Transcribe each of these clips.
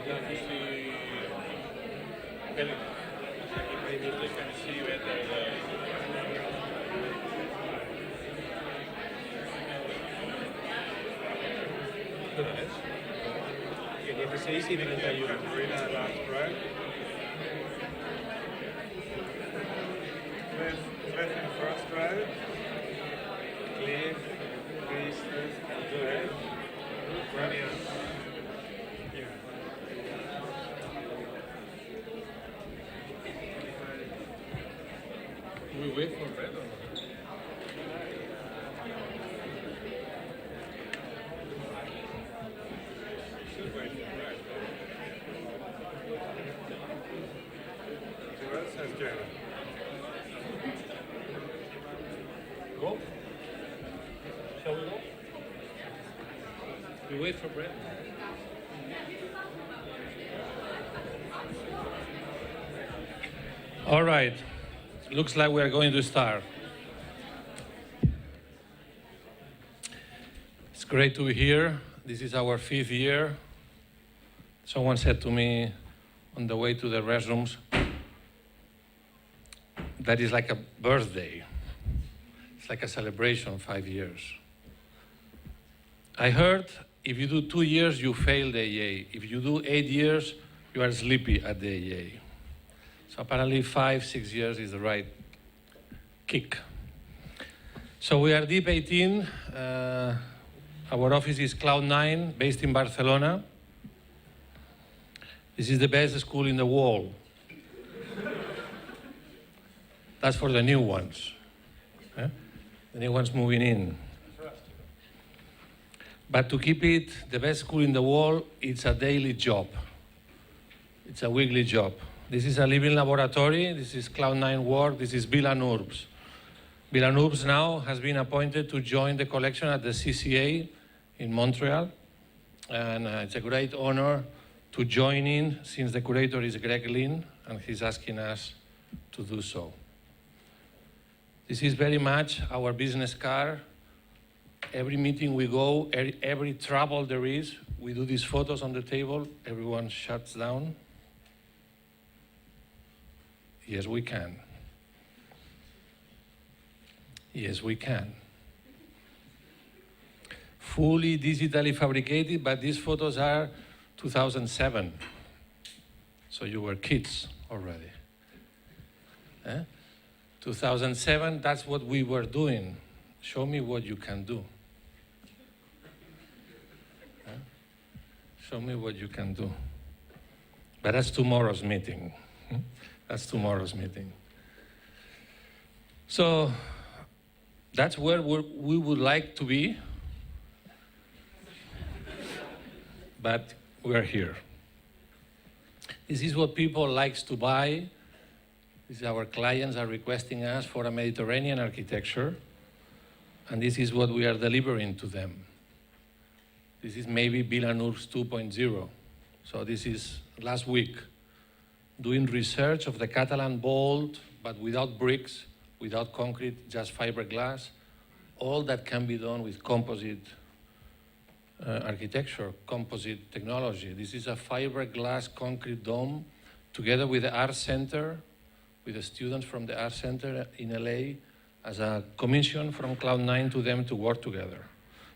see Felix. Maybe they can see better el 16 y 31. read that last right. Left in first row. Clear. Please. Go ahead. Brilliant. Yeah. We wait for red or not? Still waiting for red. The red says Geli. Go? Shall we go? We wait for Brett. All right. Looks like we are going to start. It's great to be here. This is our 5th year. Someone said to me on the way to the restrooms, that is like a birthday. It's like a celebration, 5 years. I heard if you do 2 years, you fail the AA. If you do 8 years, you are sleepy at the AA. So apparently 5, 6 years is the right kick. So we are Deep 18. Our office is Cloud 9, based in Barcelona. This is the best school in the world. That's for the new ones. The new ones moving in. But to keep it the best school in the world, it's a daily job. It's a weekly job. This is a living laboratory. This is Cloud9 work. This is Villanurbs. Villanurbs now has been appointed to join the collection at the CCA in Montreal. And it's a great honor to join in since the curator is Greg Lynn and he's asking us to do so. This is very much our business card. Every meeting we go, every trouble there is, we do these photos on the table, everyone shuts down. Yes, we can. Yes, we can. Fully digitally fabricated, but these photos are 2007. So you were kids already. 2007, that's what we were doing. Show me what you can do. Show me what you can do. But that's tomorrow's meeting. That's tomorrow's meeting. So that's where we would like to be. But we're here. This is what people likes to buy. This is our clients are requesting us for a Mediterranean architecture. And this is what we are delivering to them. This is maybe Villanurbs 2.0. So this is last week, doing research of the Catalan vault, but without bricks, without concrete, just fiberglass. All that can be done with composite architecture, composite technology. This is a fiberglass concrete dome, together with the Art Center, with the students from the Art Center in LA, as a commission from Cloud9 to them to work together.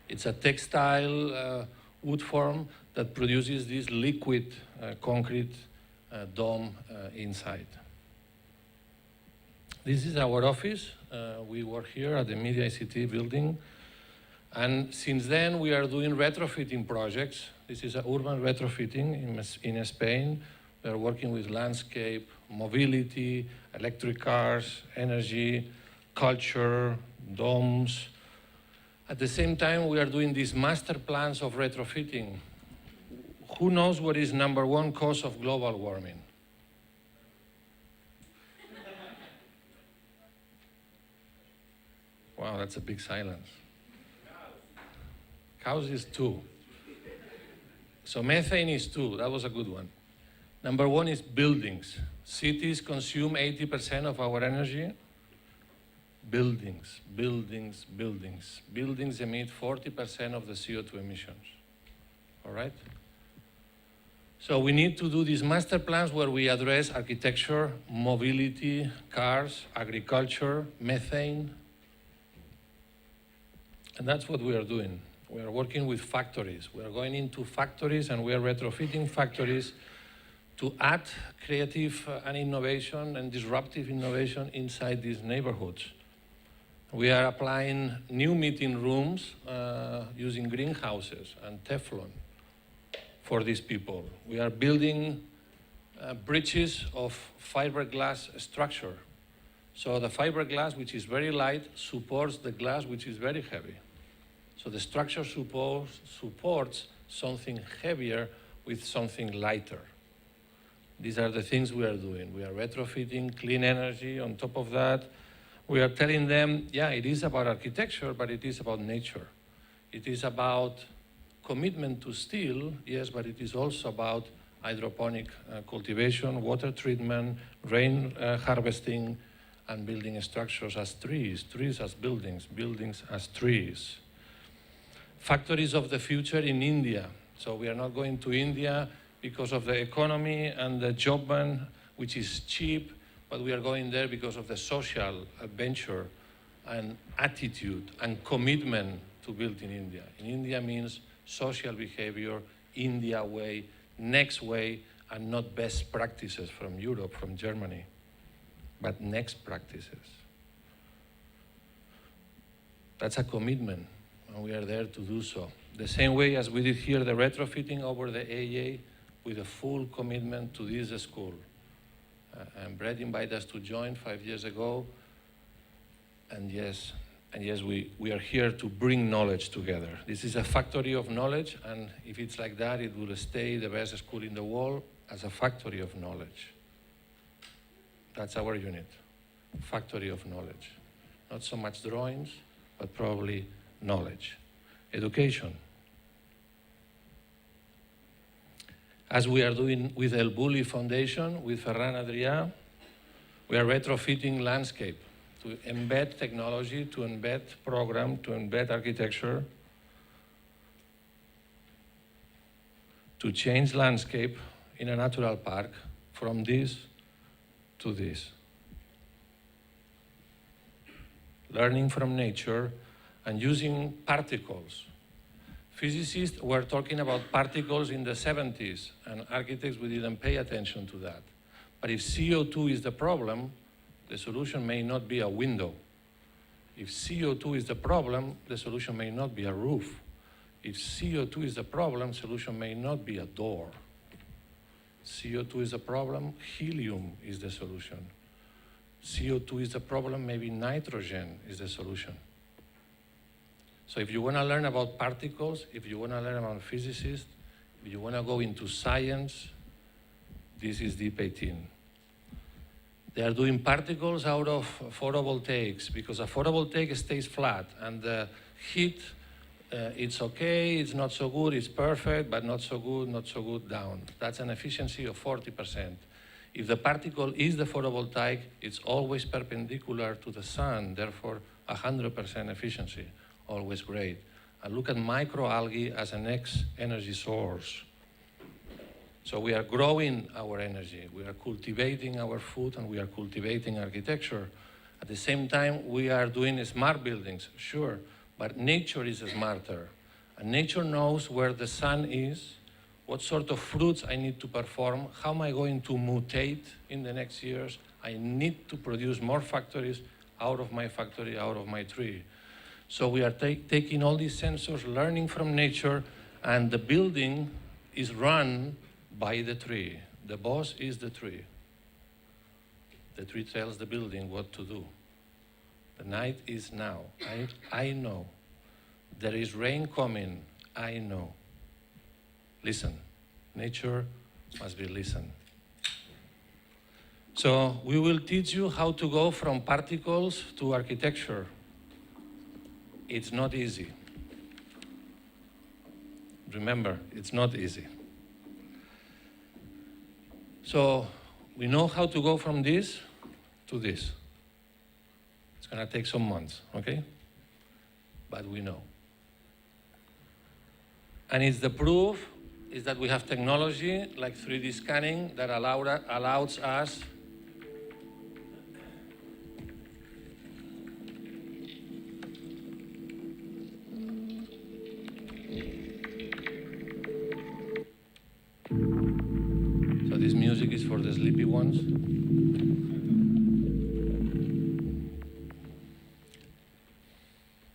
It's a textile wood form that produces this liquid concrete dome inside. This is our office. We work here at the Media ICT building. And since then, we are doing retrofitting projects. This is an urban retrofitting in Spain. We are working with landscape, mobility, electric cars, energy, culture, domes. At the same time, we are doing these master plans of retrofitting. Who knows what is #1 cause of global warming? Wow, that's a big silence. Cows is 2. So methane is 2. That was a good one. #1 is buildings. Cities consume 80% of our energy. Buildings, buildings, buildings. Buildings emit 40% of the CO2 emissions. All right? So we need to do these master plans where we address architecture, mobility, cars, agriculture, methane. And that's what we are doing. We are working with factories. We are going into factories and we are retrofitting factories to add creative and innovation and disruptive innovation inside these neighborhoods. We are applying new meeting rooms using greenhouses and Teflon for these people. We are building bridges of fiberglass structure. So the fiberglass, which is very light, supports the glass, which is very heavy. So the structure supports something heavier with something lighter. These are the things we are doing. We are retrofitting clean energy. On top of that, we are telling them, yeah, it is about architecture, but it is about nature. It is about commitment to steel, yes, but it is also about hydroponic cultivation, water treatment, rain harvesting, and building structures as trees, trees as buildings, buildings as trees. Factories of the future in India. So we are not going to India because of the economy and the job ban, which is cheap, but we are going there because of the social adventure and attitude and commitment to build in India. In India means social behavior, India way, next way, and not best practices from Europe, from Germany, but next practices. That's a commitment, and we are there to do so. The same way as we did here, the retrofitting over the AA with a full commitment to this school. And Brett invited us to join 5 years ago, and yes, we are here to bring knowledge together. This is a factory of knowledge, and if it's like that, it will stay the best school in the world as a factory of knowledge. That's our unit, factory of knowledge. Not so much drawings, but probably knowledge. Education. As we are doing with El Bulli Foundation, with Ferran Adrià, we are retrofitting landscape to embed technology, to embed program, to embed architecture, to change landscape in a natural park from this to this. Learning from nature and using particles. Physicists were talking about particles in the 70s, and architects, we didn't pay attention to that. But if CO2 is the problem, the solution may not be a window. If CO2 is the problem, the solution may not be a roof. If CO2 is the problem, solution may not be a door. CO2 is the problem, helium is the solution. CO2 is the problem, maybe nitrogen is the solution. So if you want to learn about particles, if you want to learn about physicists, if you want to go into science, this is Deep 18. They are doing particles out of photovoltaics because a photovoltaic stays flat and the heat, it's okay, it's not so good, it's perfect, but not so good, down. That's an efficiency of 40%. If the particle is the photovoltaic, it's always perpendicular to the sun, therefore 100% efficiency, always great. And look at microalgae as an energy source. So we are growing our energy, we are cultivating our food, and we are cultivating architecture. At the same time, we are doing smart buildings, sure, but nature is smarter. And nature knows where the sun is, what sort of fruits I need to perform, how am I going to mutate in the next years. I need to produce more factories out of my factory, out of my tree. So we are taking all these sensors, learning from nature, and the building is run by the tree. The boss is the tree. The tree tells the building what to do. The night is now. I know. There is rain coming. I know. Listen. Nature must be listened. So we will teach you how to go from particles to architecture. It's not easy. Remember, it's not easy. So we know how to go from this to this. It's going to take some months, okay? But we know. And it's the proof is that we have technology like 3D scanning that allows us so this music is for the sleepy ones.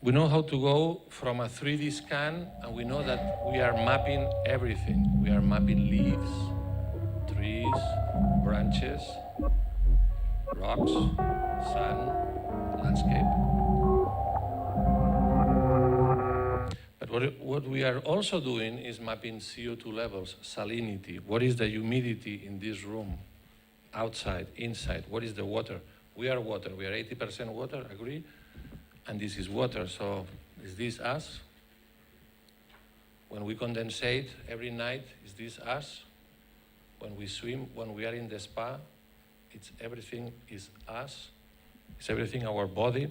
We know how to go from a 3D scan, and we know that we are mapping everything. We are mapping leaves, trees, branches, rocks, sun, landscape. But what we are also doing is mapping CO2 levels, salinity. What is the humidity in this room? Outside, inside, what is the water? We are water, we are 80% water, agree? And this is water, so is this us? When we condensate every night, is this us? When we swim, when we are in the spa, everything is us. It's everything our body.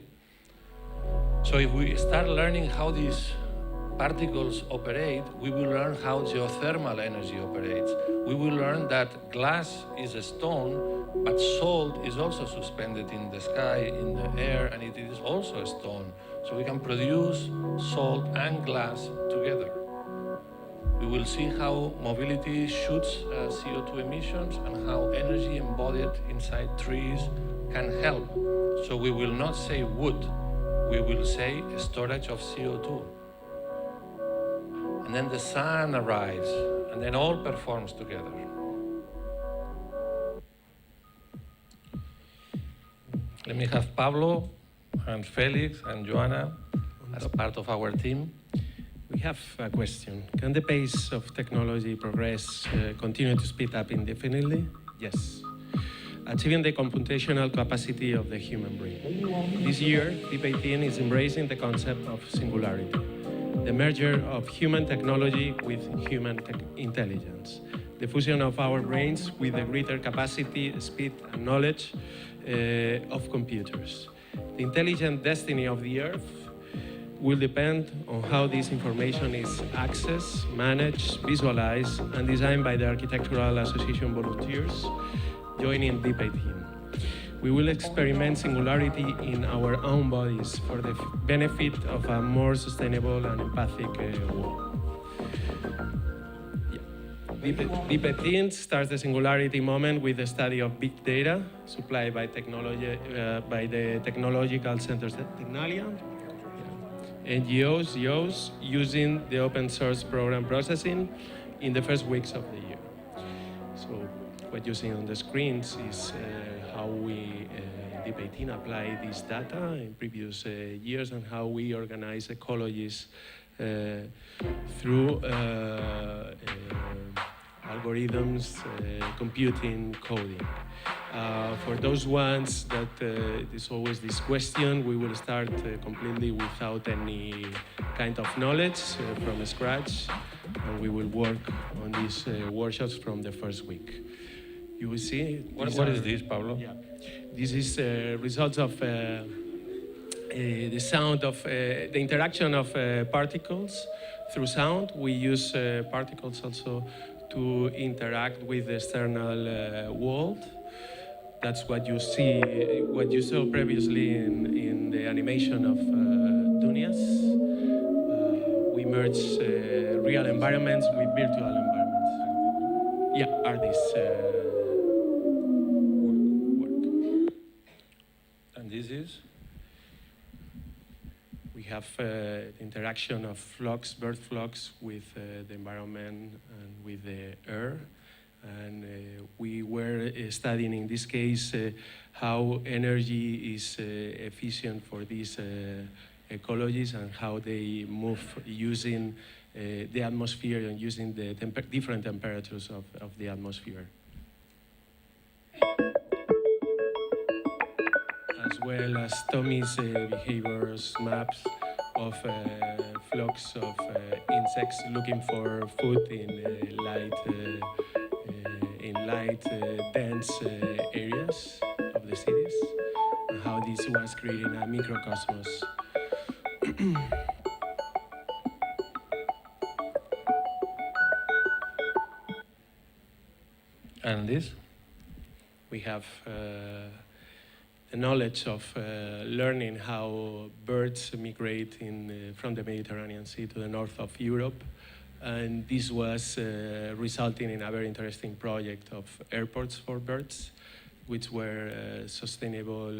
So if we start learning how these particles operate, we will learn how geothermal energy operates. We will learn that glass is a stone, but salt is also suspended in the sky, in the air, and it is also a stone. So we can produce salt and glass together. We will see how mobility shoots CO2 emissions and how energy embodied inside trees can help. So we will not say wood, we will say storage of CO2. And then the sun arrives, and then all performs together. Let me have Pablo and Felix and Joanna as part of our team. We have a question. Can the pace of technology progress continue to speed up indefinitely? Yes. Achieving the computational capacity of the human brain. This year, Deep18 is embracing the concept of singularity, the merger of human technology with human intelligence, the fusion of our brains with the greater capacity, speed, and knowledge of computers. The intelligent destiny of the Earth will depend on how this information is accessed, managed, visualized, and designed by the Architectural Association volunteers joining Deep18. We will experiment singularity in our own bodies for the benefit of a more sustainable and empathic world. Deep18 starts the singularity moment with the study of big data supplied by the technological centers Technalia, NGOs, EOs, using the open source program processing in the first weeks of the year. So what you see on the screens is how we, Deep18, apply this data in previous years and how we organize ecologies through algorithms, computing, coding. For those ones that there's always this question, we will start completely without any kind of knowledge from scratch, and we will work on these workshops from the first week. You will see. What is this, Pablo? Yeah. This is results of the sound of the interaction of particles through sound. We use particles also to interact with the external world. That's what you see, what you saw previously in the animation of Dunias. We merge real environments with virtual environments. Yeah, artists work. And this is? We have interaction of flocks, bird flocks with the environment and with the air. And we were studying, in this case, how energy is efficient for these ecologies and how they move using the atmosphere and using the different temperatures of the atmosphere. As well as Tommy's behaviors maps of flocks of insects looking for food in light, dense areas of the cities, and how this was creating a microcosmos. And this? We have the knowledge of learning how birds migrate from the Mediterranean Sea to the north of Europe. And this was resulting in a very interesting project of airports for birds, which were sustainable,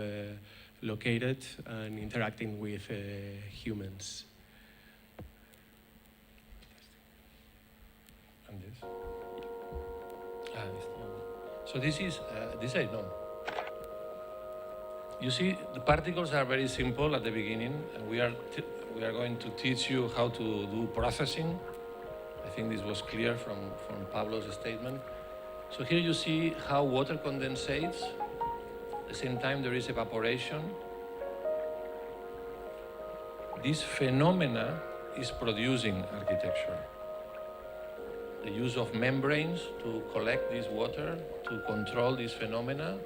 located, and interacting with humans. And this? So this is, this I know. You see, the particles are very simple at the beginning, and we are going to teach you how to do processing. I think this was clear from Pablo's statement. So here you see how water condensates. At the same time, there is evaporation. This phenomena is producing architecture. The use of membranes to collect this water, to control these phenomena,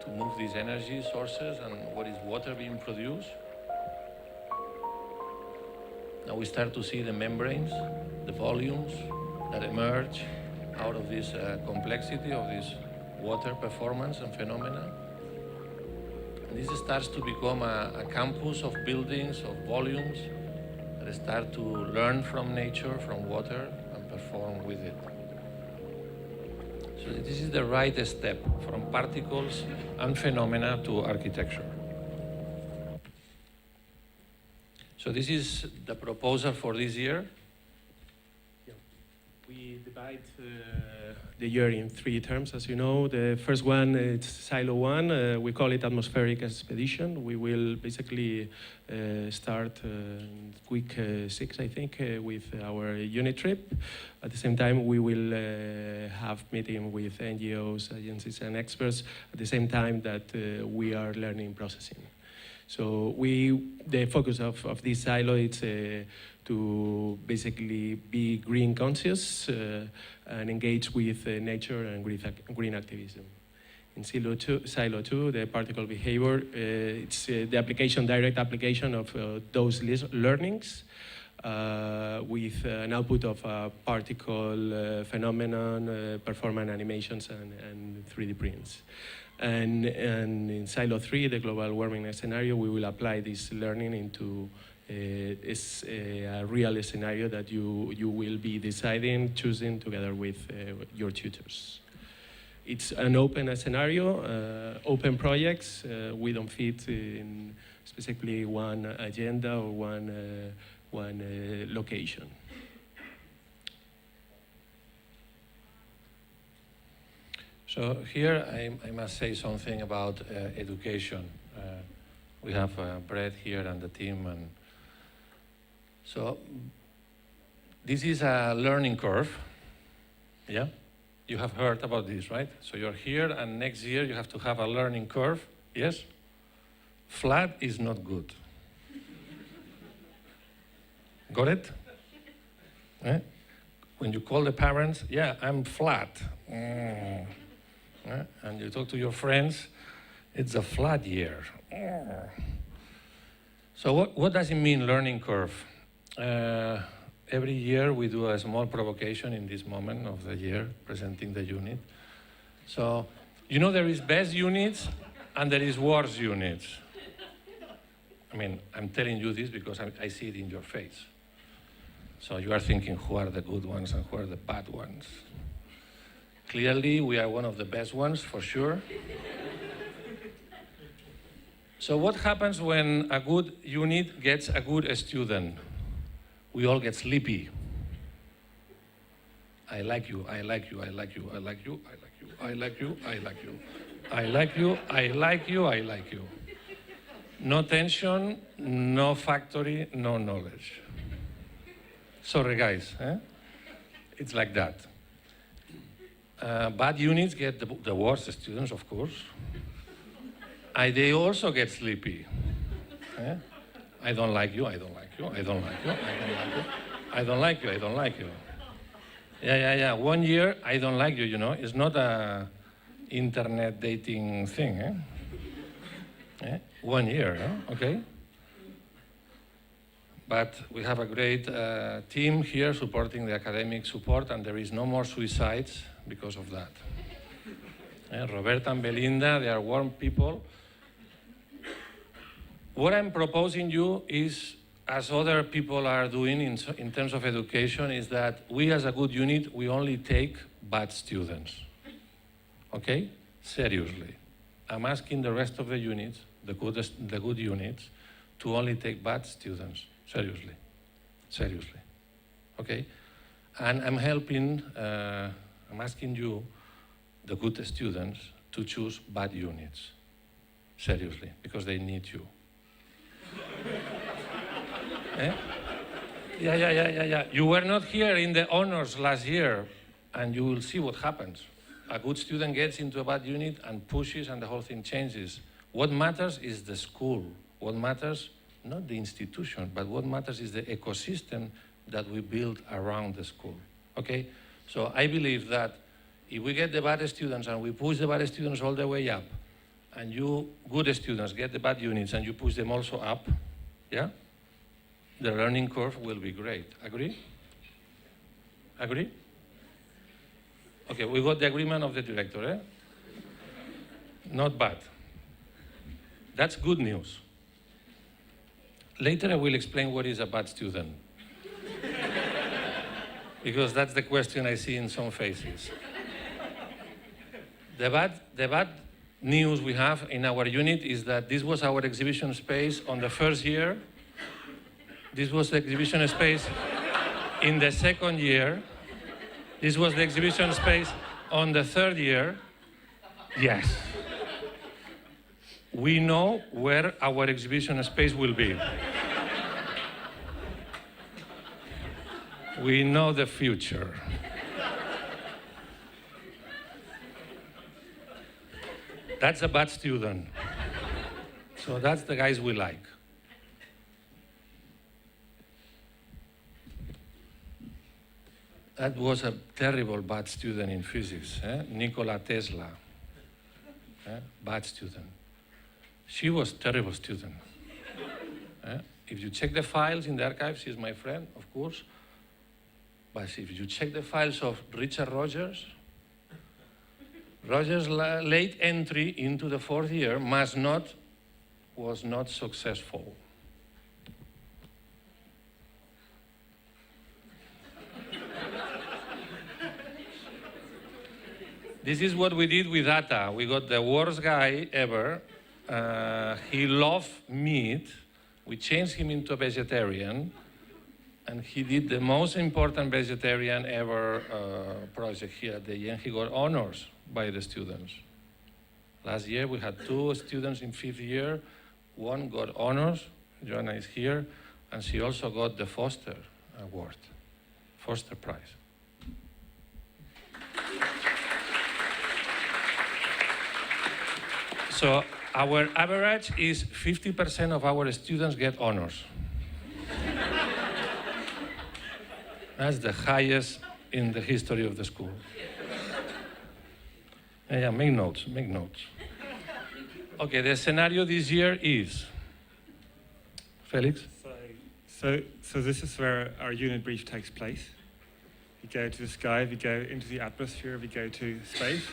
to move these energy sources, and what is water being produced. Now we start to see the membranes, the volumes that emerge out of this complexity of this water performance and phenomena. And this starts to become a campus of buildings, of volumes, that start to learn from nature, from water, and perform with it. So this is the right step from particles and phenomena to architecture. So this is the proposal for this year. We divide the year in 3 terms, as you know. The first one, it's Silo 1. We call it Atmospheric Expedition. We will basically start week 6, I think, with our unit trip. At the same time, we will have meeting with NGOs, agencies, and experts at the same time that we are learning processing. So the focus of this silo is to basically be green conscious and engage with nature and green activism. In Silo 2, the particle behavior, it's the direct application of those learnings with an output of a particle phenomenon, performance animations, and 3D prints. And in Silo 3, the global warming scenario, we will apply this learning into a real scenario that you will be choosing together with your tutors. It's an open scenario, open projects. We don't fit in specifically one agenda or one location. So here I must say something about education. We have Brett here and the team, and so this is a learning curve. Yeah, you have heard about this, right? So you're here, and next year you have to have a learning curve. Yes, flat is not good. Got it? Eh? When you call the parents, yeah, I'm flat. And you talk to your friends, it's a flat year. So what does it mean, learning curve? Every year we do a small provocation in this moment of the year, presenting the unit. So, you know, there is best units and there is worst units. I mean, I'm telling you this because I see it in your face. So you are thinking, who are the good ones and who are the bad ones? Clearly, we are one of the best ones, for sure. So what happens when a good unit gets a good student? We all get sleepy. I like you, I like you, I like you, I like you, I like you, I like you, I like you, I like you, I like you. No tension, no factory, no knowledge. Sorry, guys. It's like that. Bad units get the worst students, of course. They also get sleepy. I don't like you, I don't like you, I don't like you, I don't like you, I don't like you, I don't like you. Yeah. 1 year, I don't like you, you know. It's not a internet dating thing, 1 year, okay? But we have a great team here supporting the academic support, and there is no more suicides because of that. Roberta and Belinda, they are warm people. What I'm proposing you is, as other people are doing in terms of education, is that we as a good unit, we only take bad students. Okay? Seriously. I'm asking the rest of the units, the good units, to only take bad students. Seriously. Seriously. Okay? And I'm asking you, the good students, to choose bad units. Seriously, because they need you. Eh? Yeah. You were not here in the honors last year, and you will see what happens. A good student gets into a bad unit and pushes, and the whole thing changes. What matters is the school. What matters, not the institution, but what matters is the ecosystem that we build around the school. Okay? So I believe that if we get the bad students and we push the bad students all the way up, and you good students get the bad units and you push them also up, yeah? The learning curve will be great. Agree? Agree? Okay, we got the agreement of the director, eh? Not bad. That's good news. Later I will explain what is a bad student. Because that's the question I see in some faces. The bad news we have in our unit is that this was our exhibition space on the first year. This was the exhibition space in the second year. This was the exhibition space on the third year. Yes. We know where our exhibition space will be. We know the future. That's a bad student. So that's the guys we like. That was a terrible bad student in physics, Nikola Tesla. Bad student. She was a terrible student. If you check the files in the archives, she's my friend, of course. But if you check the files of Richard Rogers' late entry into the fourth year was not successful. This is what we did with Atta. We got the worst guy ever. He loved meat. We changed him into a vegetarian. And he did the most important vegetarian ever project here at the end. He got honors by the students. Last year we had 2 students in 5th year. One got honors, Joanna is here, and she also got the Foster Award, Foster Prize. So our average is 50% of our students get honors. That's the highest in the history of the school. Yeah, make notes. Okay, the scenario this year is, Felix? So this is where our unit brief takes place. We go to the sky, we go into the atmosphere, we go to space.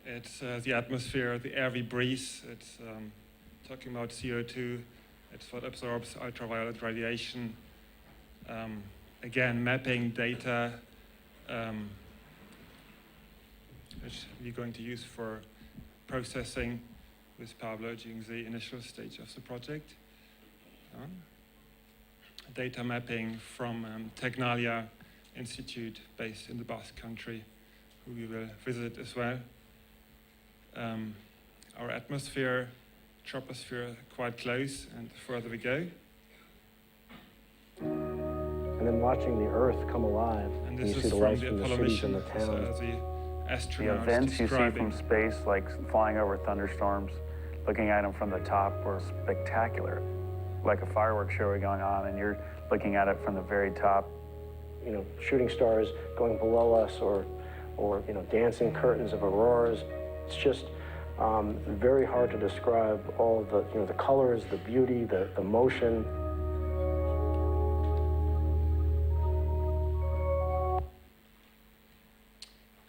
It's the atmosphere, the air we breathe. It's talking about CO2. It's what absorbs ultraviolet radiation. Again, mapping data, which we're going to use for processing with Pablo during the initial stage of the project. Data mapping from Technalia Institute based in the Basque Country, who we will visit as well. Our atmosphere, troposphere, quite close, and the further we go. And then watching the Earth come alive, And you this see is the from lights the from the Apollo cities and mission. the towns. The The astronauts events you see describing. from space, like flying over thunderstorms, looking at them from the top, were spectacular. Like a fireworks show going on, and you're looking at it from the very top. You know, shooting stars going below us, or you know, dancing curtains of auroras. It's just Very hard to describe all the, the colors, the beauty, the motion.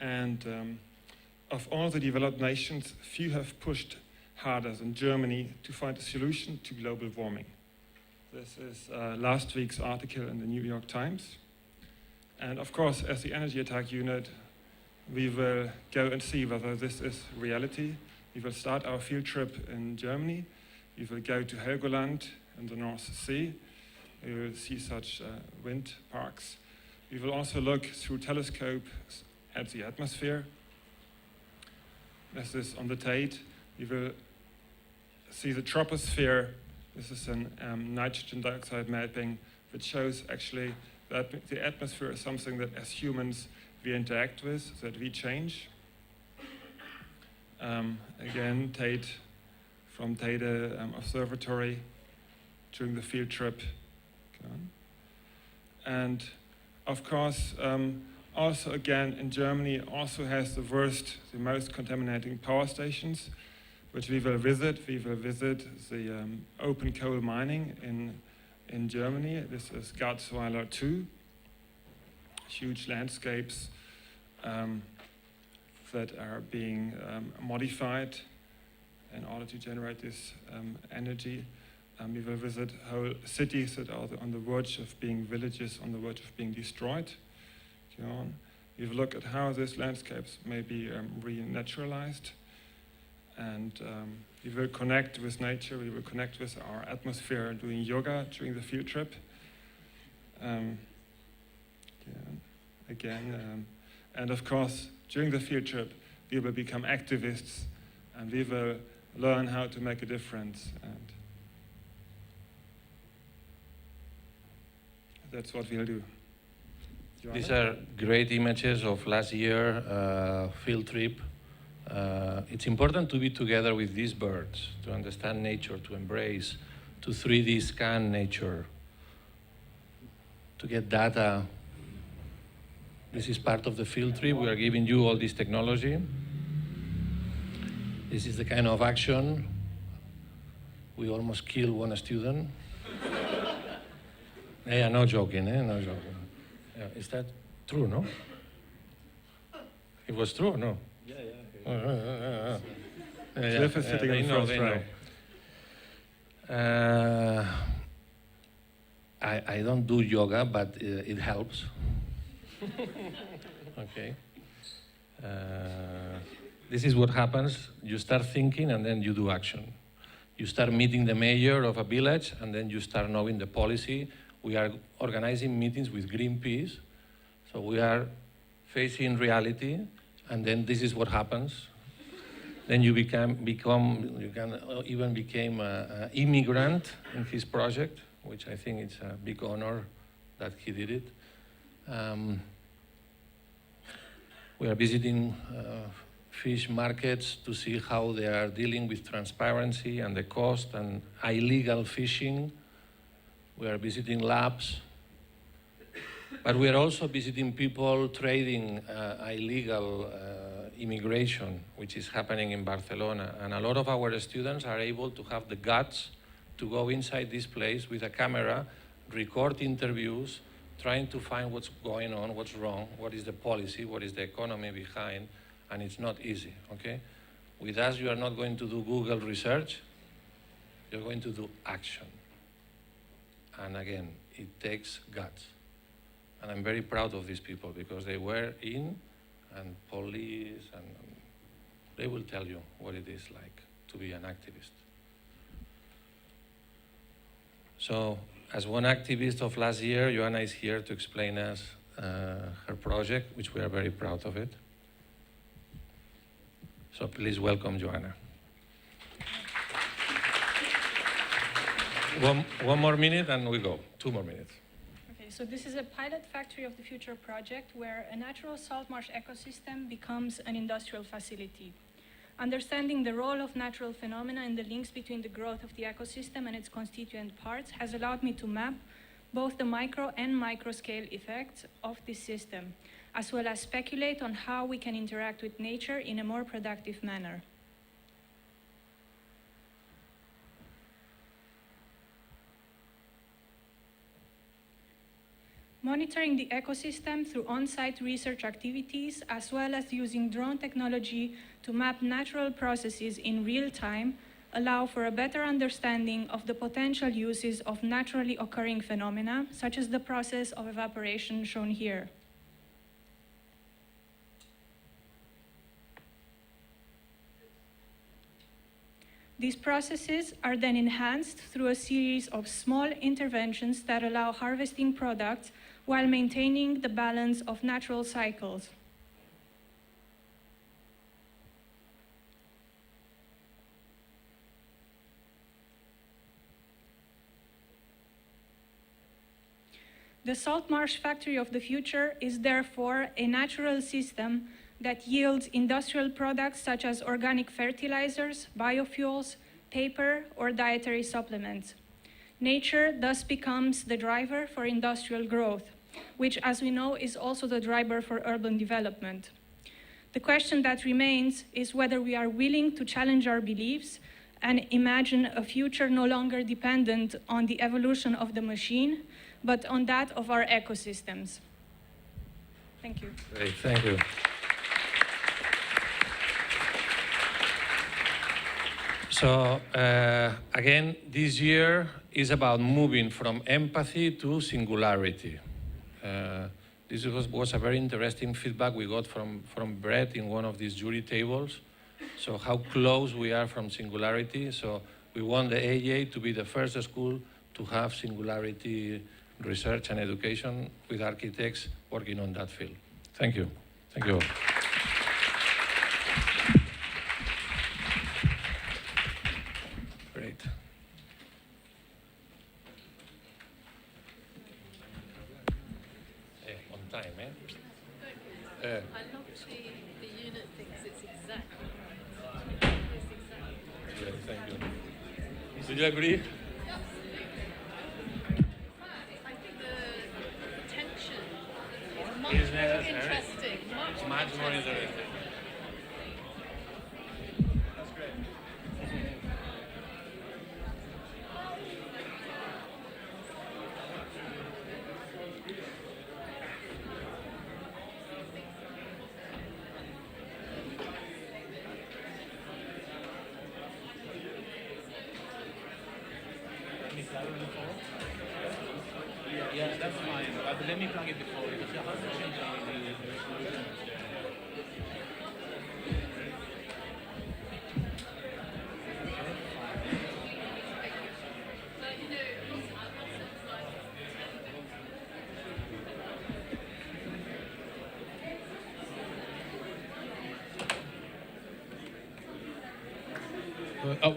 And of all the developed nations, few have pushed harder than Germany to find a solution to global warming. This is last week's article in the New York Times. And of course, as the Energy Attack Unit, we will go and see whether this is reality. We will start our field trip in Germany. We will go to Helgoland in the North Sea. We will see such wind parks. We will also look through telescopes at the atmosphere. This is on the Tate. We will see the troposphere. This is a nitrogen dioxide mapping, which shows actually that the atmosphere is something that as humans we interact with, that we change. Again, Tate, from Tate Observatory during the field trip. And of course, also again in Germany also has the most contaminating power stations, which we will visit. We will visit the open coal mining in Germany. This is Garzweiler 2, huge landscapes that are being modified in order to generate this energy. We will visit whole cities that are on the verge of being villages, on the verge of being destroyed. We will look at how these landscapes may be renaturalized. And we will connect with nature, we will connect with our atmosphere doing yoga during the field trip. And of course, during the field trip, we will become activists and we will learn how to make a difference. And that's what we'll do. These are great images of last year field trip. It's important to be together with these birds, to understand nature, to embrace, to 3D scan nature, to get data. This is part of the field trip. We are giving you all this technology. This is the kind of action. We almost killed one student. Yeah, no joking, no joking. Yeah, is that true, no? It was true, no? Cliff is sitting in the first row. I don't do yoga, but it helps. Okay. This is what happens. You start thinking and then you do action. You start meeting the mayor of a village and then you start knowing the policy. We are organizing meetings with Greenpeace. So we are facing reality, and then this is what happens. Then you can even become an immigrant in his project, which I think it's a big honor that he did it. We are visiting fish markets to see how they are dealing with transparency and the cost and illegal fishing. We are visiting labs. But we are also visiting people trading illegal immigration, which is happening in Barcelona. And a lot of our students are able to have the guts to go inside this place with a camera, record interviews, trying to find what's going on, what's wrong, what is the policy, what is the economy behind, and it's not easy, okay? With us, you are not going to do Google research, you're going to do action. And again, it takes guts. And I'm very proud of these people because they were in, and police, and they will tell you what it is like to be an activist. So, as one activist of last year, Joanna is here to explain us her project, which we are very proud of it. So please welcome Joanna. One more minute and we go. 2 more minutes. Okay, so this is a pilot factory of the future project where a natural salt marsh ecosystem becomes an industrial facility. Understanding the role of natural phenomena and the links between the growth of the ecosystem and its constituent parts has allowed me to map both the micro and micro-scale effects of this system, as well as speculate on how we can interact with nature in a more productive manner. monitoring the ecosystem through on-site research activities, as well as using drone technology to map natural processes in real time, allow for a better understanding of the potential uses of naturally occurring phenomena, such as the process of evaporation shown here. These processes are then enhanced through a series of small interventions that allow harvesting products while maintaining the balance of natural cycles. The salt marsh factory of the future is therefore a natural system that yields industrial products such as organic fertilizers, biofuels, paper, or dietary supplements. Nature thus becomes the driver for industrial growth, which, as we know, is also the driver for urban development. The question that remains is whether we are willing to challenge our beliefs and imagine a future no longer dependent on the evolution of the machine, but on that of our ecosystems. Thank you. Great, thank you. So, again, this year is about moving from empathy to singularity. This was a very interesting feedback we got from Brett in one of these jury tables. So how close we are from singularity. So we want the AA to be the first school to have singularity research and education with architects working on that field. Thank you. Thank you all. Great. On time, eh? I love the unit thinks it's exactly right. It's exactly right. Yeah, thank you. Do you agree? I think the tension is much It's more necessary. interesting. It's much more interesting. Yeah, that's fine. But let me plug it before because you have to change the resolution. Oh,